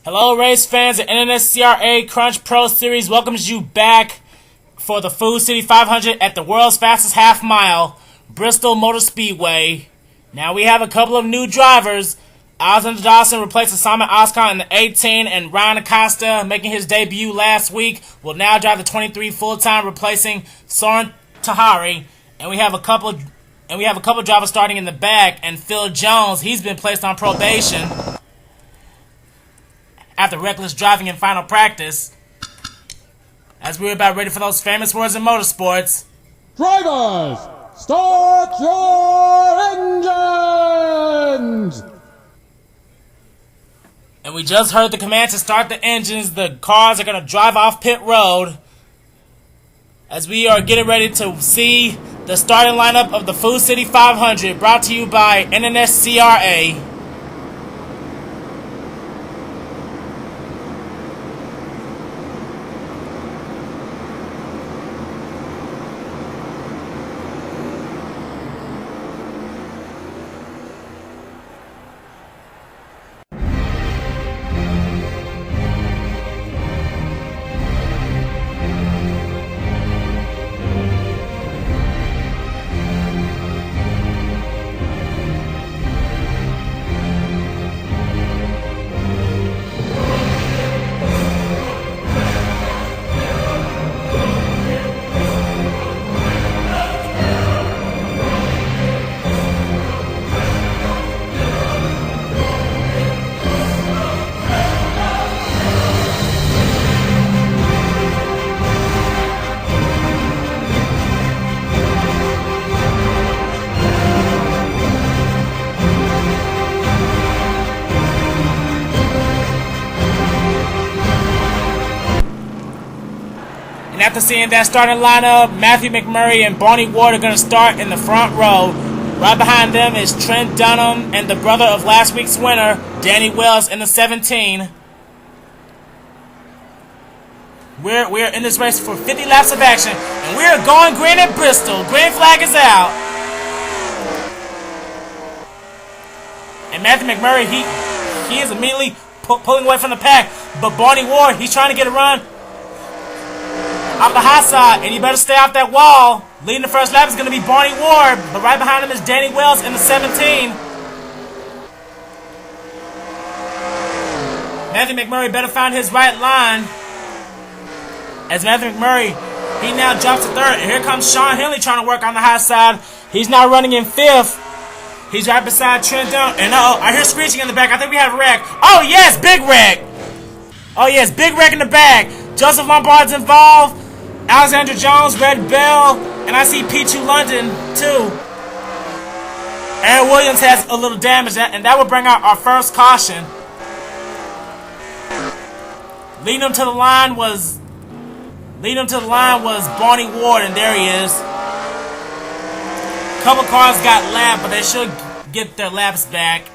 Hello race fans, the NNSCRA Crunch Pro Series welcomes you back for the Food City 500 at the world's fastest half mile, Bristol Motor Speedway. Now we have a couple of new drivers. Alexander Dawson replacing Simon Oscar in the 18, and Ryan Acosta, making his debut last week, will now drive the 23 full-time, replacing Soren Tahari. And we have a couple drivers starting in the back, and Phil Jones, he's been placed on probation after reckless driving in final practice. As we're about ready for those famous words in motorsports. Drivers, start your engines! And we just heard the command to start the engines. The cars are going to drive off pit road as we are getting ready to see the starting lineup of the Food City 500, brought to you by NNSCRA. And after seeing that starting lineup, Matthew McMurray and Barney Ward are going to start in the front row. Right behind them is Trent Dunham and the brother of last week's winner, Danny Wells, in the 17. We're in this race for 50 laps of action, and we're going green at Bristol. Green flag is out. And Matthew McMurray, he is immediately pulling away from the pack. But Barney Ward, he's trying to get a run off the high side, and you better stay off that wall. Leading the first lap is going to be Barney Ward, but right behind him is Danny Wells in the 17. Matthew McMurray better find his right line. As Matthew McMurray, he now jumps to third, and here comes Sean Henley trying to work on the high side. He's now running in fifth. He's right beside Trent Dunham, and I hear screeching in the back. I think we have a wreck. Oh yes, big wreck. Oh yes, big wreck in the back. Joseph Lombard's involved. Alexander Jones, Red Bell, and I see Pichu London too. Aaron Williams has a little damage, and that will bring out our first caution. Leading him to the line was Barney Ward, and there he is. A couple cars got lapped, but they should get their laps back.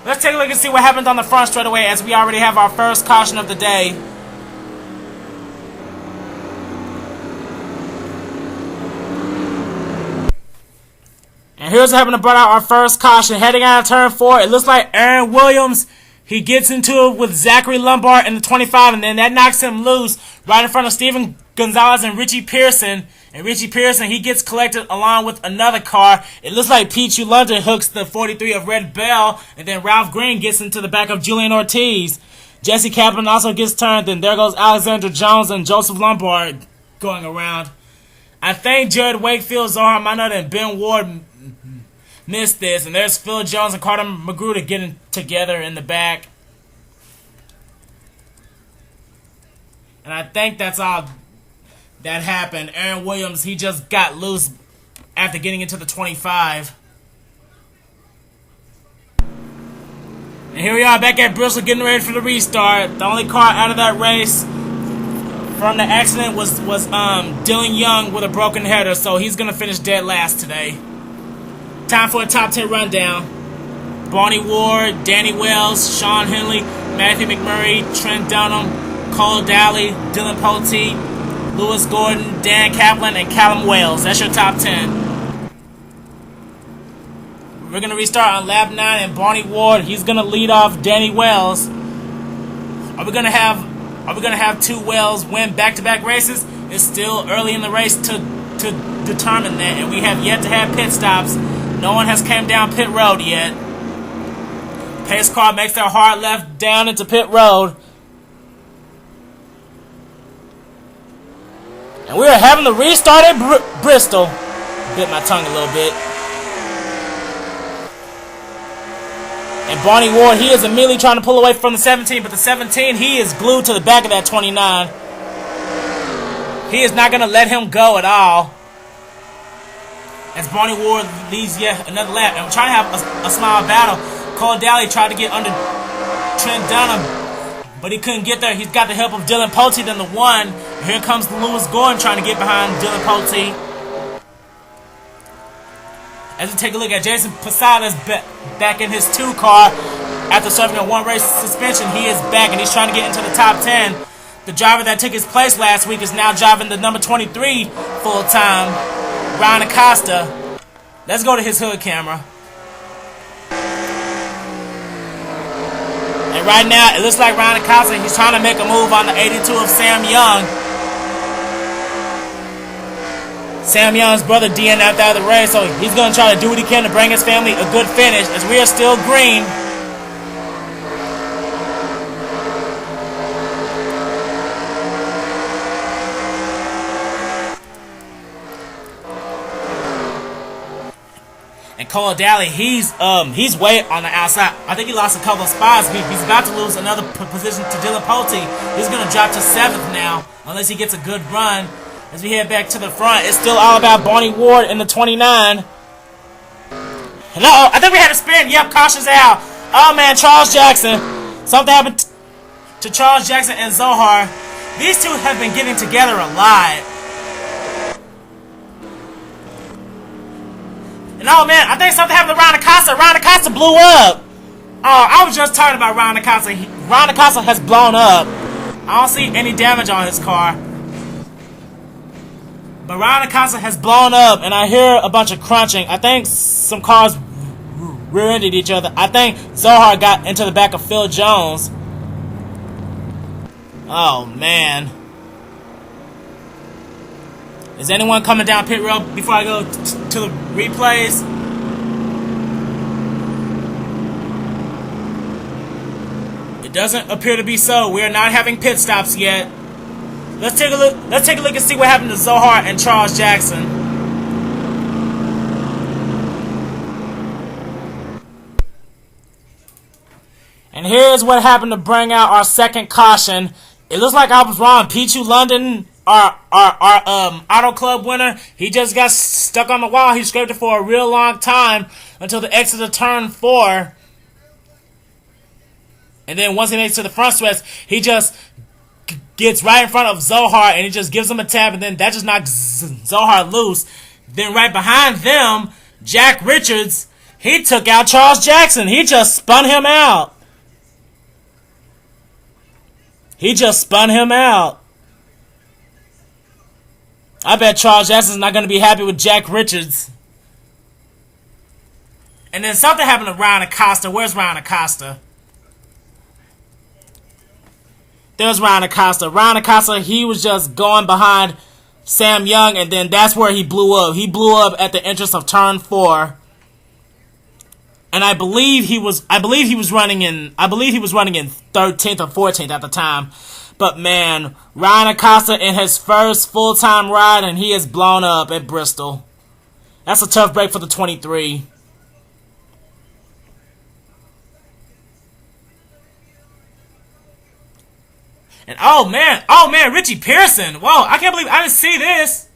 Let's take a look and see what happens on the front straight away, as we already have our first caution of the day. And here's what happened to bring out our first caution. Heading out of turn 4, it looks like Aaron Williams, he gets into it with Zachary Lombard in the 25, and then that knocks him loose right in front of Steven Gonzalez and Richie Pearson. And Richie Pearson, he gets collected along with another car. It looks like Pichu London hooks the 43 of Red Bell, and then Ralph Green gets into the back of Julian Ortiz. Jesse Kaplan also gets turned, and there goes Alexander Jones and Joseph Lombard going around. I think Jared Wakefield, Zohar Minot, and Ben Ward missed this, and there's Phil Jones and Carter Magruder getting together in the back. And I think that's all that happened. Aaron Williams, he just got loose after getting into the 25. And here we are back at Bristol getting ready for the restart. The only car out of that race from the accident was Dylan Young with a broken header, so he's going to finish dead last today. Time for a top 10 rundown. Barney Ward, Danny Wells, Sean Henley, Matthew McMurray, Trent Dunham, Cole Daly, Dylan Poteet, Lewis Gordon, Dan Kaplan, and Callum Wales. That's your top 10. We're going to restart on lap 9, and Barney Ward, he's going to lead off Danny Wells. Are we going to have two Wells win back-to-back races? It's still early in the race to determine that, and we have yet to have pit stops. No one has came down pit road yet. Pace car makes their hard left down into pit road. And we are having the restart at Bristol. Bit my tongue a little bit. And Barney Ward, he is immediately trying to pull away from the 17, but the 17, he is glued to the back of that 29. He is not going to let him go at all. As Barney Ward leads yet another lap. And we're trying to have a small battle. Cole Daly tried to get under Trent Dunham, but he couldn't get there. He's got the help of Dylan Poteet in the 1. And here comes Lewis Gordon trying to get behind Dylan Poteet. As we take a look at Jason Posada's back in his 2 car after serving a 1 race suspension, he is back and he's trying to get into the top 10. The driver that took his place last week is now driving the number 23 full-time, Ryan Acosta. Let's go to his hood camera. And right now, it looks like Ryan Acosta, he's trying to make a move on the 82 of Sam Young. Sam Young's brother DNF'd out of the race, so he's going to try to do what he can to bring his family a good finish, as we are still green. And Cole Daly, he's way on the outside. I think he lost a couple of spots. He's about to lose another position to Dylan Poteet. He's going to drop to 7th now, unless he gets a good run. As we head back to the front, it's still all about Barney Ward in the 29. And I think we had a spin. Yep, caution's out. Oh man, Charles Jackson. Something happened to Charles Jackson and Zohar. These two have been getting together a lot. And oh man, I think something happened to Ryan Acosta. Ryan Acosta blew up. Oh, I was just talking about Ryan Acosta. Ryan Acosta has blown up. I don't see any damage on his car. But Ryan Acosta has blown up, and I hear a bunch of crunching. I think some cars rear-ended each other. I think Zohar got into the back of Phil Jones. Oh, man. Is anyone coming down pit road before I go to the replays? It doesn't appear to be so. We are not having pit stops yet. Let's take a look. Let's take a look and see what happened to Zohar and Charles Jackson. And here's what happened to bring out our second caution. It looks like I was wrong. Pichu London, our Auto Club winner, he just got stuck on the wall. He scraped it for a real long time until the exit of turn 4. And then once he makes it to the front stretch, he just gets right in front of Zohar and he just gives him a tap, and then that just knocks Zohar loose. Then right behind them, Jack Richards, he took out Charles Jackson. He just spun him out. He just spun him out. I bet Charles Jackson's not going to be happy with Jack Richards. And then something happened to Ryan Acosta. Where's Ryan Acosta? There's Ryan Acosta. Ryan Acosta, he was just going behind Sam Young, and then that's where he blew up. He blew up at the entrance of turn 4. And I believe he was running in 13th or 14th at the time. But man, Ryan Acosta in his first full-time ride, and he is blown up at Bristol. That's a tough break for the 23. And oh man, Richie Pearson. Whoa, I can't believe I didn't see this.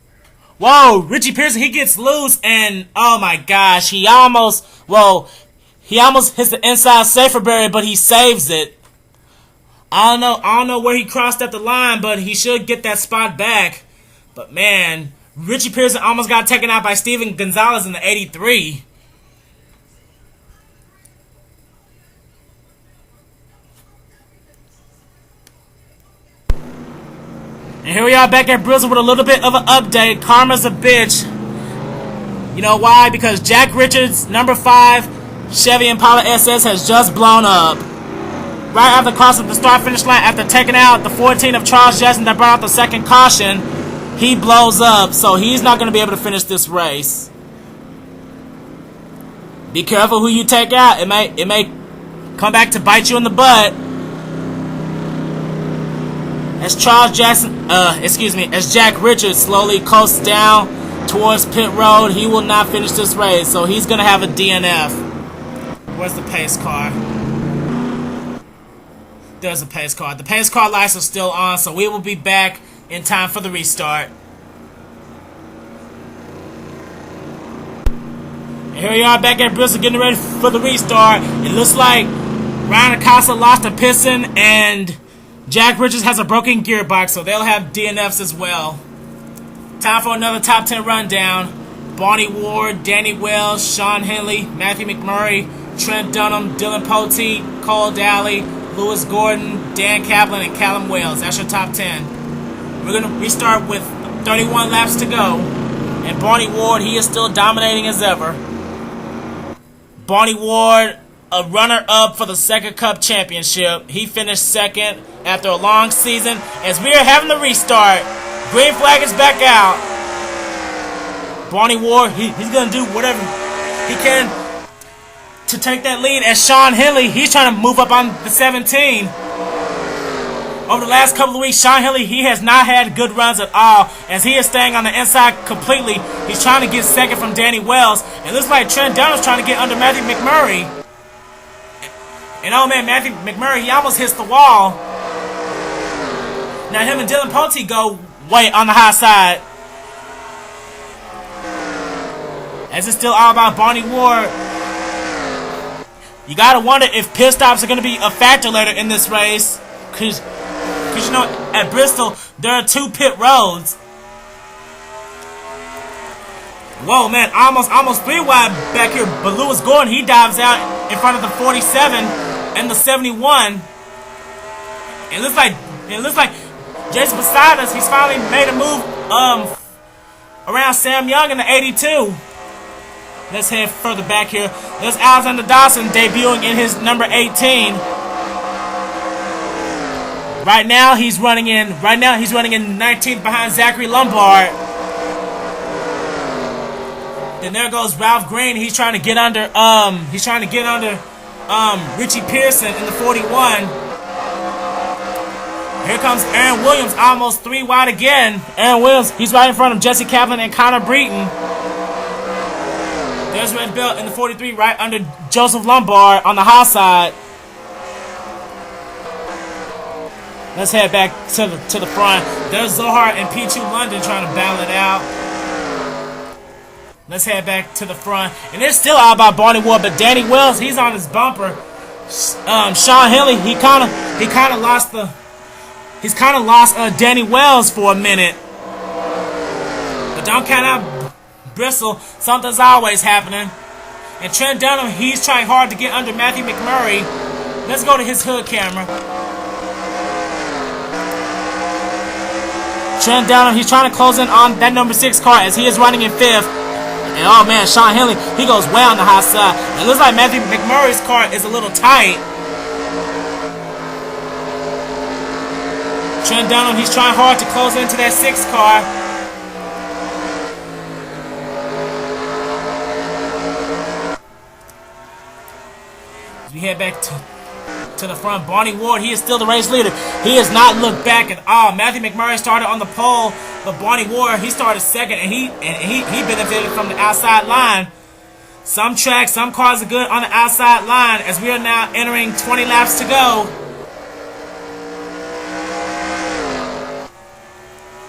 Whoa, Richie Pearson, he gets loose, and oh my gosh, he almost, He almost hits the inside safer barrier, but he saves it. I don't know where he crossed at the line, but he should get that spot back. But man, Richie Pearson almost got taken out by Steven Gonzalez in the 83. And here we are back at Bristol with a little bit of an update. Karma's a bitch. You know why? Because Jack Richards' number 5 Chevy Impala SS has just blown up. Right after crossing the start-finish line, after taking out the 14 of Charles Jackson that brought out the second caution, he blows up. So he's not going to be able to finish this race. Be careful who you take out. It may come back to bite you in the butt. As as Jack Richards slowly coasts down towards pit road, he will not finish this race, so he's gonna have a DNF. Where's the pace car? There's a pace car. The pace car lights are still on, so we will be back in time for the restart. And here we are back at Bristol getting ready for the restart. It looks like Ryan Acosta lost a piston and Jack Richards has a broken gearbox, so they'll have DNFs as well. Time for another top 10 rundown. Barney Ward, Danny Wells, Sean Henley, Matthew McMurray, Trent Dunham, Dylan Poteet, Cole Daly, Lewis Gordon, Dan Kaplan, and Callum Wells. That's your top 10. We're going to restart with 31 laps to go. And Barney Ward, he is still dominating as ever. Barney Ward, a runner-up for the Second Cup Championship. He finished second after a long season. As we are having the restart, green flag is back out. Barney Ward, he's going to do whatever he can to take that lead. As Sean Henley, he's trying to move up on the 17. Over the last couple of weeks, Sean Henley, he has not had good runs at all, as he is staying on the inside completely. He's trying to get second from Danny Wells. It looks like Trent Dunham's trying to get under Matthew McMurray. And oh man, Matthew McMurray, he almost hits the wall. Now him and Dylan Poteet go way on the high side. As it's still all about Barney Ward. You gotta wonder if pit stops are gonna be a factor later in this race. Cause you know, at Bristol, there are 2 pit roads. Whoa man, almost 3 wide back here. But Lewis Gordon, he dives out in front of the 47 and the 71. It looks like Jason beside us, he's finally made a move around Sam Young in the 82. Let's head further back here. There's Alexander Dawson debuting in his number 18. Right now he's running in 19th behind Zachary Lombard. Then there goes Ralph Green. He's trying to get under Richie Pearson in the 41. Here comes Aaron Williams, almost 3 wide again. Aaron Williams, he's right in front of Jesse Kaplan and Connor Breton. There's Red Belt in the 43, right under Joseph Lombard on the high side. Let's head back to the front. There's Zohar and P2 London trying to battle it out. Let's head back to the front. And it's still all about Barney Ward, but Danny Wells, he's on his bumper. Sean Henley, he's kind of lost Danny Wells for a minute. But don't count out Bristol. Something's always happening. And Trent Dunham, he's trying hard to get under Matthew McMurray. Let's go to his hood camera. Trent Dunham, he's trying to close in on that number 6 car as he is running in 5th. And oh man, Sean Henley, he goes way on the high side. It looks like Matthew McMurray's car is a little tight. Trent Dunham, he's trying hard to close into that 6 car. As we head back to the front, Barney Ward, he is still the race leader. He has not looked back at all. Matthew McMurray started on the pole, but Barney Ward, he started second, and he benefited from the outside line. Some tracks, some cars are good on the outside line, as we are now entering 20 laps to go.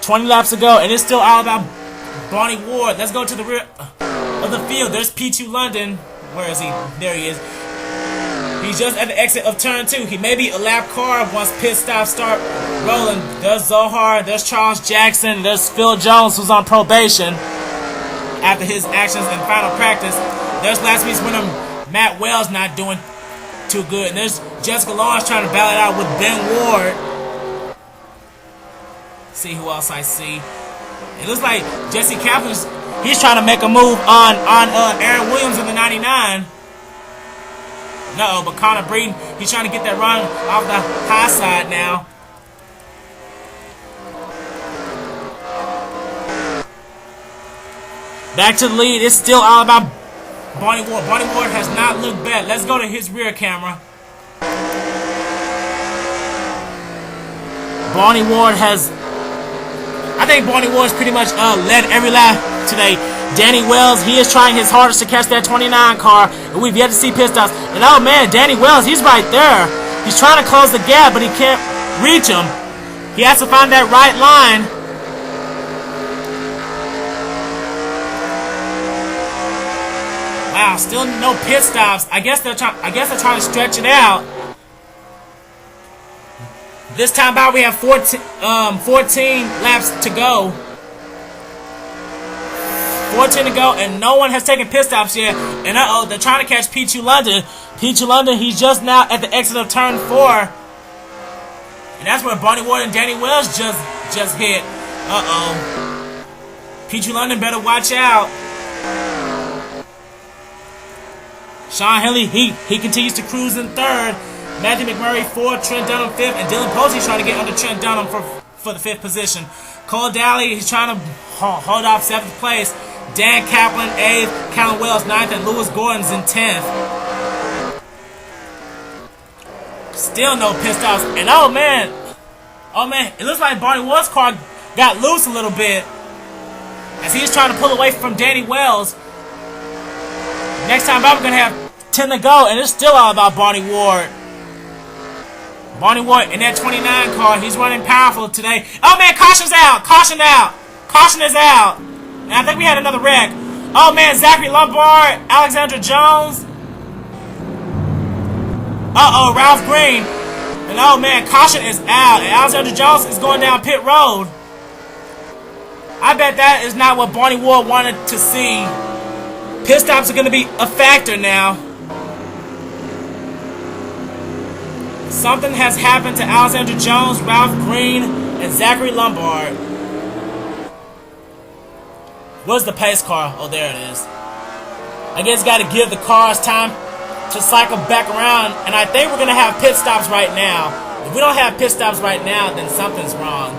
20 laps to go, and it's still all about Barney Ward. Let's go to the rear of the field. There's P2 London. Where is he? There he is. He's just at the exit of turn 2. He may be a lap car once pit stops start rolling. There's Zohar, there's Charles Jackson, there's Phil Jones, who's on probation after his actions in final practice. There's last week's winner Matt Wells not doing too good. And there's Jessica Lawrence trying to battle it out with Ben Ward. See who else I see. It looks like Jesse Kaplan's, he's trying to make a move on Aaron Williams in the 99. No, but Connor Breeden, he's trying to get that run off the high side now. Back to the lead. It's still all about Barney Ward. Barney Ward has not looked bad. Let's go to his rear camera. Barney Ward has... I think Barney Ward's pretty much led every lap today. Danny Wells, he is trying his hardest to catch that 29 car, and we've yet to see pit stops. And oh man, Danny Wells, he's right there. He's trying to close the gap, but he can't reach him. He has to find that right line. Wow, still no pit stops. I guess they're trying to stretch it out. This time out, we have 14 laps to go. 14 to go, and no one has taken pit stops yet. And they're trying to catch Pichu London. Pichu London, he's just now at the exit of turn 4. And that's where Barney Ward and Danny Wells just hit. Pichu London better watch out. Sean Henley, he continues to cruise in 3rd. Matthew McMurray 4th, Trent Dunham 5th, and Dylan Posey's trying to get under Trent Dunham for the 5th position. Cole Daly, he's trying to hold off 7th place. Dan Kaplan 8th, Callum Wells 9th, and Lewis Gordon's in 10th. Still no pit stops. And oh man, it looks like Barney Ward's car got loose a little bit as he's trying to pull away from Danny Wells. Next time out, we're going to have 10 to go, and it's still all about Barney Ward. Barney Ward in that 29 car, he's running powerful today. Oh man, caution's out! Caution out! Caution is out! And I think we had another wreck. Oh man, Zachary Lombard, Alexander Jones. Ralph Green. And oh man, caution is out. And Alexander Jones is going down pit road. I bet that is not what Barney Ward wanted to see. Pit stops are going to be a factor now. Something has happened to Alexander Jones, Ralph Green, and Zachary Lombard. Where's the pace car? Oh, there it is. I guess got to give the cars time to cycle back around, and I think we're going to have pit stops right now. If we don't have pit stops right now, then something's wrong.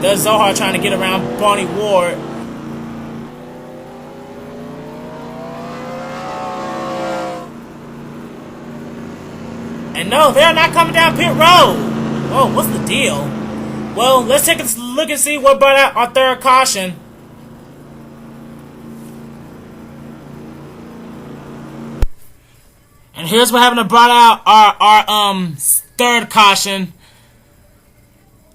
There's Zohar trying to get around Barney Ward. And no, they're not coming down pit road. Oh, what's the deal? Well, let's take a look and see what brought out our 3rd caution. And here's what happened to brought out our 3rd caution.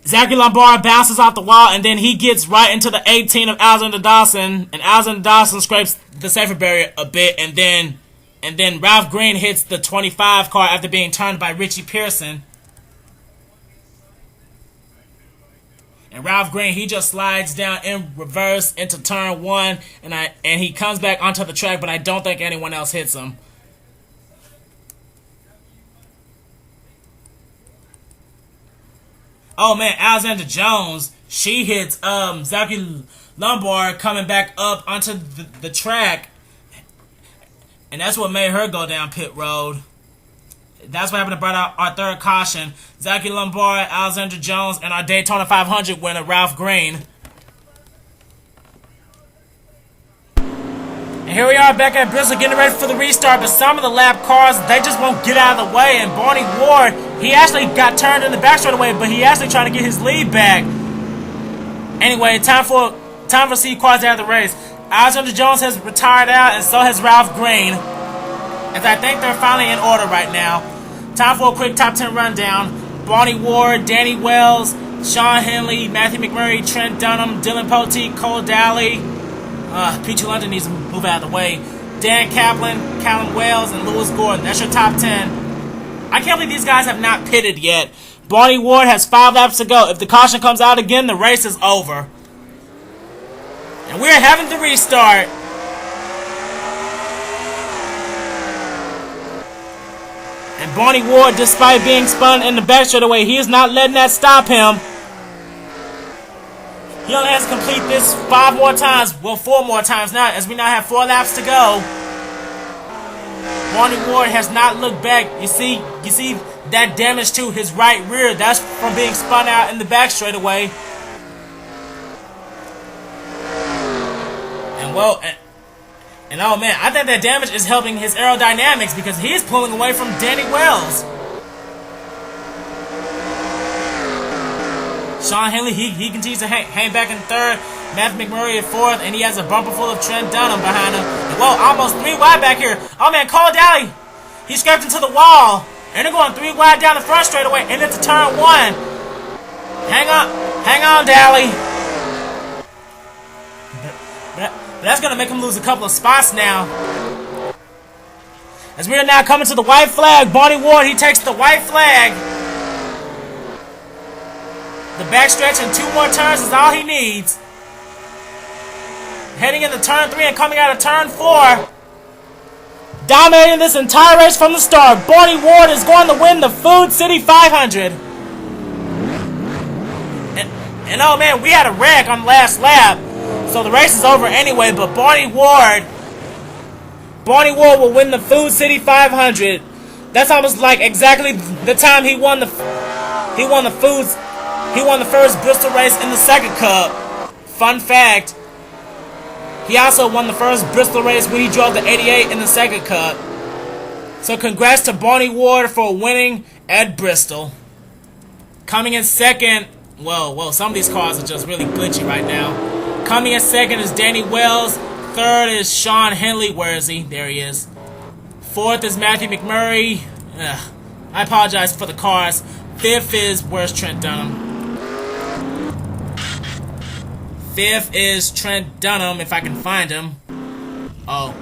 Zachary Lombard bounces off the wall, and then he gets right into the 18 of Alexander Dawson, and Alexander Dawson scrapes the safety barrier a bit, and then Ralph Green hits the 25 car after being turned by Richie Pearson. And Ralph Green, he just slides down in reverse into turn 1, and he comes back onto the track, but I don't think anyone else hits him. Oh man, Alexander Jones, she hits Zachary Lombard coming back up onto the track. And that's what made her go down pit road. That's what happened to brought out our 3rd caution. Zachary Lombard, Alexander Jones, and our Daytona 500 winner, Ralph Green. And here we are back at Bristol getting ready for the restart, but some of the lap cars, they just won't get out of the way. And Barney Ward, he actually got turned in the back straight away, but he actually trying to get his lead back. Anyway, time for C cars out of the race. Alexander Jones has retired out, and so has Ralph Green. As I think they're finally in order right now. Time for a quick top 10 rundown. Barney Ward, Danny Wells, Sean Henley, Matthew McMurray, Trent Dunham, Dylan Poteet, Cole Daly. Pichu London needs to move out of the way. Dan Kaplan, Callum Wales, and Lewis Gordon. That's your top 10. I can't believe these guys have not pitted yet. Barney Ward has 5 laps to go. If the caution comes out again, the race is over. And we're having to restart. And Barney Ward, despite being spun in the back straightaway, he is not letting that stop him. He only has to complete this 5 more times. Well, 4 more times now, as we now have 4 laps to go. Barney Ward has not looked back. You see that damage to his right rear. That's from being spun out in the back straightaway. And well, and oh man, I think that damage is helping his aerodynamics because he's pulling away from Danny Wells. Sean Henley, he continues to hang back in 3rd. Matthew McMurray at 4th, and he has a bumper full of Trent Dunham behind him. And whoa, almost 3 wide back here. Oh man, Cole Daly, he scraped into the wall. And they're going 3 wide down the front straightaway, and into turn 1. Hang on, Daly. But that's going to make him lose a couple of spots now. As we are now coming to the white flag, Barney Ward, he takes the white flag. The backstretch and 2 more turns is all he needs. Heading into turn 3 and coming out of turn 4. Dominating this entire race from the start. Barney Ward is going to win the Food City 500. And oh man, we had a wreck on the last lap. So the race is over anyway, but Barney Ward will win the Food City 500. That's almost like exactly the time he won the first Bristol race in the second cup. Fun fact, he also won the first Bristol race when he drove the 88 in the second cup. So congrats to Barney Ward for winning at Bristol. Coming in second, well, some of these cars are just really glitchy right now. Coming in second is Danny Wells. 3rd is Sean Henley. Where is he? There he is. 4th is Matthew McMurray. I apologize for the cars. 5th is, where's Trent Dunham? 5th is Trent Dunham, if I can find him. Oh.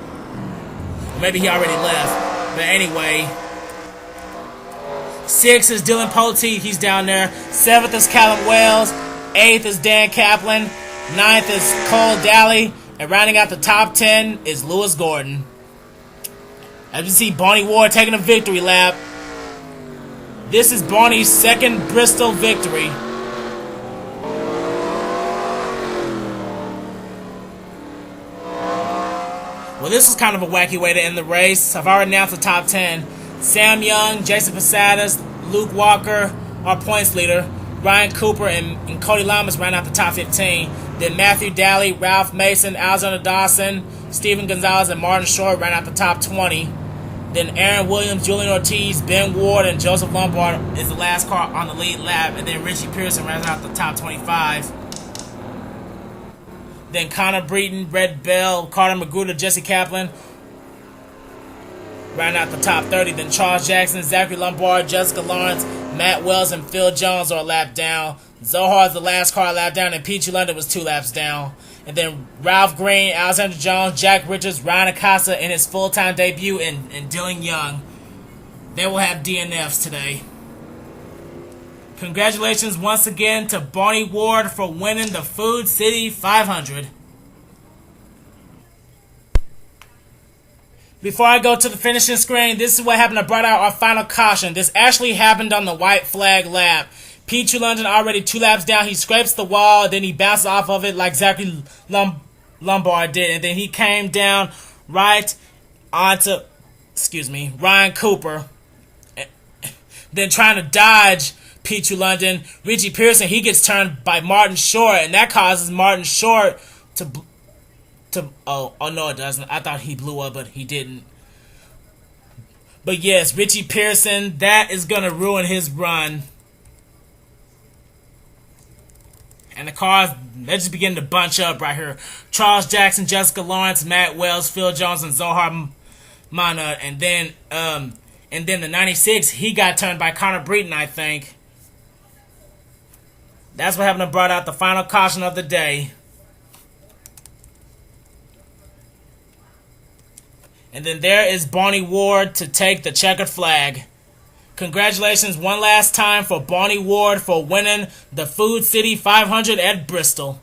Maybe he already left. But anyway. 6th is Dylan Poteet, he's down there. 7th is Callum Wells. 8th is Dan Kaplan. 9th is Cole Daly. And rounding out the top 10 is Lewis Gordon. As you see, Barney Ward taking a victory lap. This is Barney's 2nd Bristol victory. Well, this was kind of a wacky way to end the race. I've already announced the top 10. Sam Young, Jason Posadas, Luke Walker, our points leader. Ryan Cooper and Cody Lamas ran out the top 15. Then Matthew Daly, Ralph Mason, Alexander Dawson, Steven Gonzalez, and Martin Short ran out the top 20. Then Aaron Williams, Julian Ortiz, Ben Ward, and Joseph Lombard is the last car on the lead lap. And then Richie Pearson ran out the top 25. Then Connor Breton, Red Bell, Carter Magruder, Jesse Kaplan ran out the top 30. Then Charles Jackson, Zachary Lombard, Jessica Lawrence, Matt Wells, and Phil Jones are a lap down. Zohar is the last car a lap down, and Peachy London was 2 laps down. And then Ralph Green, Alexander Jones, Jack Richards, Ryan Acosta in his full-time debut, and Dylan Young. They will have DNFs today. Congratulations once again to Barney Ward for winning the Food City 500. Before I go to the finishing screen, this is what happened. I brought out our final caution. This actually happened on the white flag lap. Peachy London already 2 laps down. He scrapes the wall, then he bounces off of it like Zachary Lombard did. And then he came down right onto, Ryan Cooper. Then trying to dodge Peachy London. Richie Pearson, he gets turned by Martin Short, and that causes Martin Short to oh no, it doesn't. I thought he blew up, but he didn't. But yes, Richie Pearson, that is going to ruin his run. And the cars, they're just beginning to bunch up right here. Charles Jackson, Jessica Lawrence, Matt Wells, Phil Jones, and Zohar Mana. And then the 96, he got turned by Connor Breton, I think. That's what happened. To brought out the final caution of the day. And then there is Barney Ward to take the checkered flag. Congratulations one last time for Barney Ward for winning the Food City 500 at Bristol.